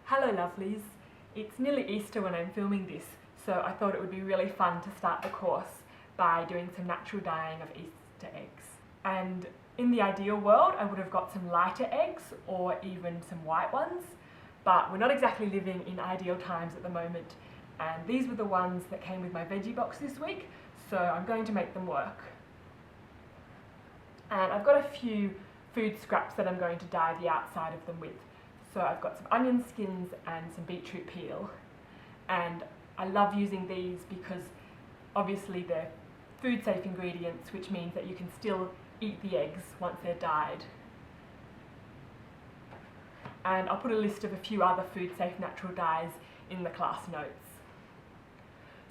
Hello lovelies, it's nearly Easter when I'm filming this, so I thought it would be really fun to start the course by doing some natural dyeing of Easter eggs. And in the ideal world I would have got some lighter eggs or even some white ones, but we're not exactly living in ideal times at the moment, and these were the ones that came with my veggie box this week, so I'm going to make them work. And I've got a few food scraps that I'm going to dye the outside of them with. So I've got some onion skins and some beetroot peel, and I love using these because obviously they're food safe ingredients, which means that you can still eat the eggs once they're dyed. And I'll put a list of a few other food safe natural dyes in the class notes.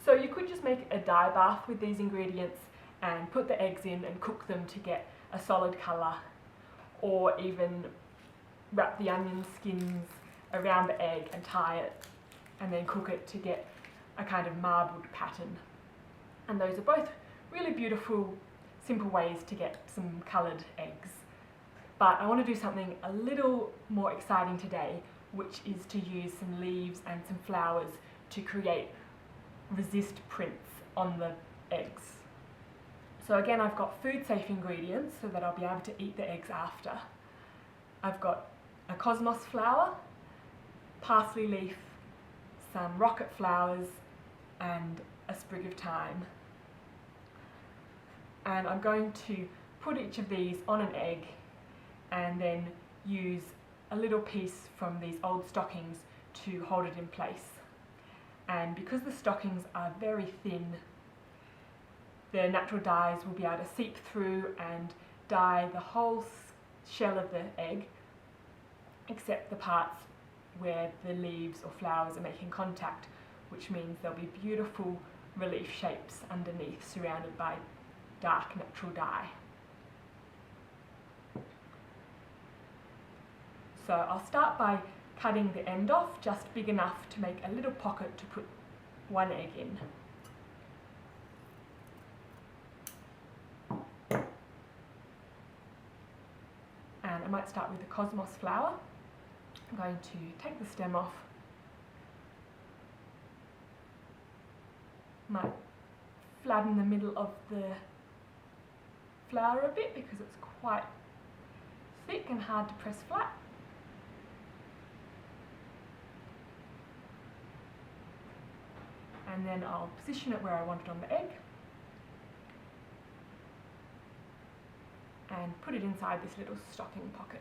So you could just make a dye bath with these ingredients and put the eggs in and cook them to get a solid colour, or even wrap the onion skins around the egg and tie it and then cook it to get a kind of marbled pattern. And those are both really beautiful, simple ways to get some coloured eggs. But I want to do something a little more exciting today, which is to use some leaves and some flowers to create resist prints on the eggs. So again, I've got food safe ingredients so that I'll be able to eat the eggs after. I've got a cosmos flower, parsley leaf, some rocket flowers and a sprig of thyme. And I'm going to put each of these on an egg and then use a little piece from these old stockings to hold it in place. And because the stockings are very thin, the natural dyes will be able to seep through and dye the whole shell of the egg, except the parts where the leaves or flowers are making contact, which means there'll be beautiful relief shapes underneath, surrounded by dark natural dye. So I'll start by cutting the end off just big enough to make a little pocket to put one egg in. And I might start with the cosmos flower. I'm going to take the stem off. Might flatten the middle of the flower a bit because it's quite thick and hard to press flat. And then I'll position it where I want it on the egg and put it inside this little stocking pocket.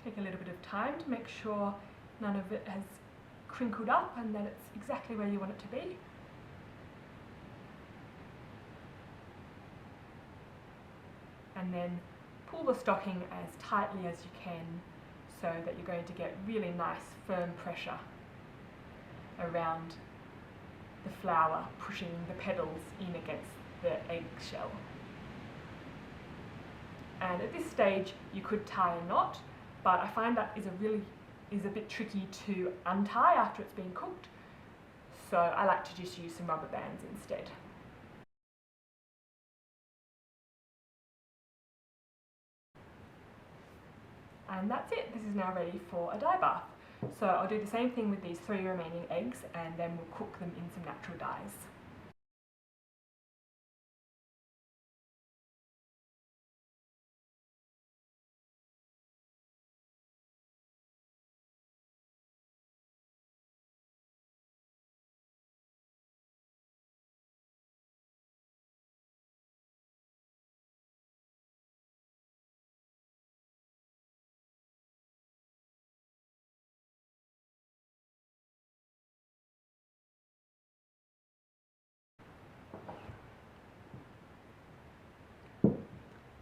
Take a little bit of time to make sure none of it has crinkled up and that it's exactly where you want it to be. And then pull the stocking as tightly as you can so that you're going to get really nice firm pressure around the flower, pushing the petals in against the eggshell. And at this stage you could tie a knot, but I find that is a bit tricky to untie after it's been cooked, so I like to just use some rubber bands instead. And that's it, this is now ready for a dye bath. So I'll do the same thing with these 3 remaining eggs and then we'll cook them in some natural dyes.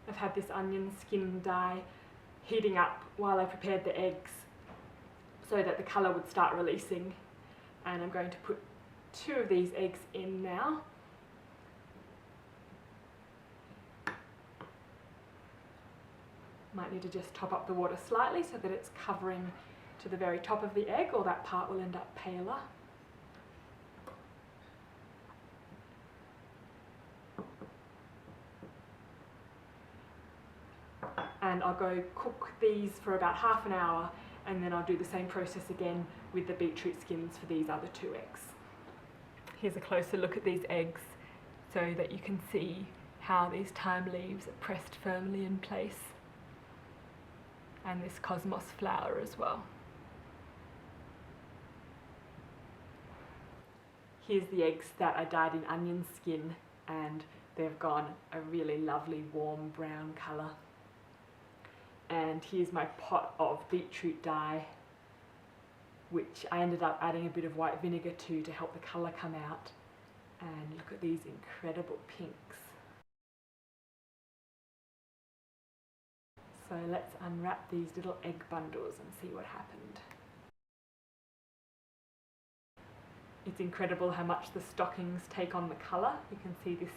I've had this onion skin dye heating up while I prepared the eggs so that the colour would start releasing, and I'm going to put 2 of these eggs in now. Might need to just top up the water slightly so that it's covering to the very top of the egg, or that part will end up paler. and I'll go cook these for about half an hour, and then I'll do the same process again with the beetroot skins for these other 2 eggs. Here's a closer look at these eggs so that you can see how these thyme leaves are pressed firmly in place, and this cosmos flower as well. Here's the eggs that I dyed in onion skin, and they've gone a really lovely warm brown colour. And here's my pot of beetroot dye, which I ended up adding a bit of white vinegar to help the colour come out. And look at these incredible pinks. So let's unwrap these little egg bundles and see what happened. It's incredible how much the stockings take on the colour. You can see this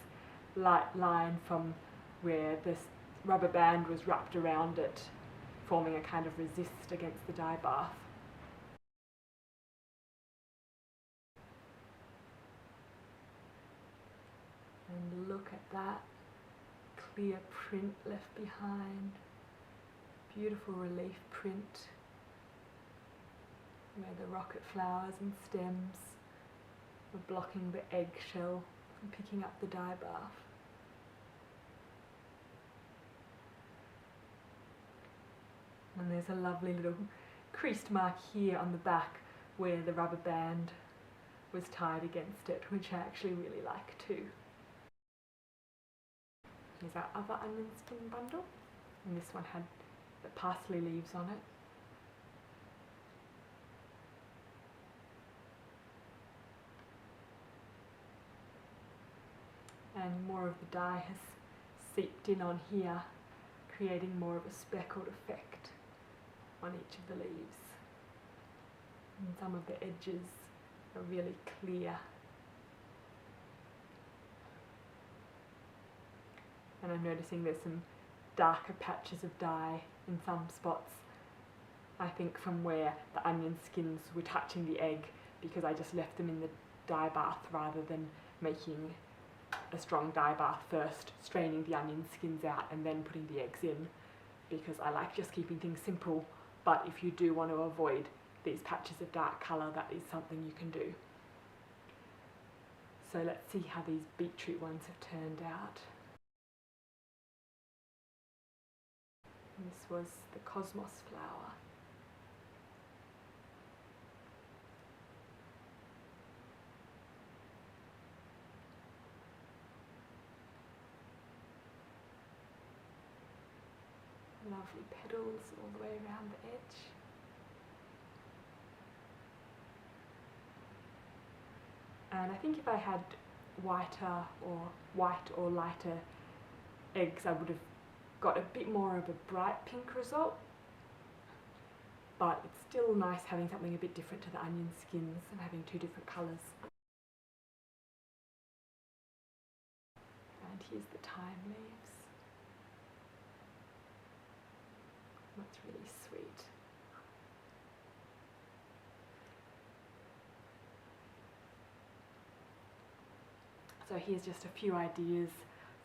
light line from where this rubber band was wrapped around it, forming a kind of resist against the dye bath. And look at that clear print left behind. Beautiful relief print where the rocket flowers and stems were blocking the eggshell from picking up the dye bath. And there's a lovely little creased mark here on the back where the rubber band was tied against it, which I actually really like too. Here's our other onion skin bundle, and this one had the parsley leaves on it. And more of the dye has seeped in on here, creating more of a speckled effect on each of the leaves. And some of the edges are really clear. And I'm noticing there's some darker patches of dye in some spots, I think from where the onion skins were touching the egg, because I just left them in the dye bath rather than making a strong dye bath first, straining the onion skins out and then putting the eggs in, because I like just keeping things simple. But if you do want to avoid these patches of dark colour, that is something you can do. So let's see how these beetroot ones have turned out. This was the cosmos flower. Lovely petals all the way around the edge. And I think if I had white or lighter eggs, I would have got a bit more of a bright pink result. But it's still nice having something a bit different to the onion skins and having 2 different colours. And here's the thyme leaves. That's really sweet. So here's just a few ideas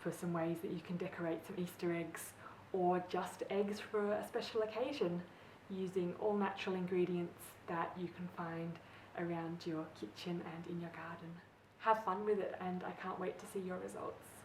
for some ways that you can decorate some Easter eggs, or just eggs for a special occasion, using all natural ingredients that you can find around your kitchen and in your garden. Have fun with it, and I can't wait to see your results.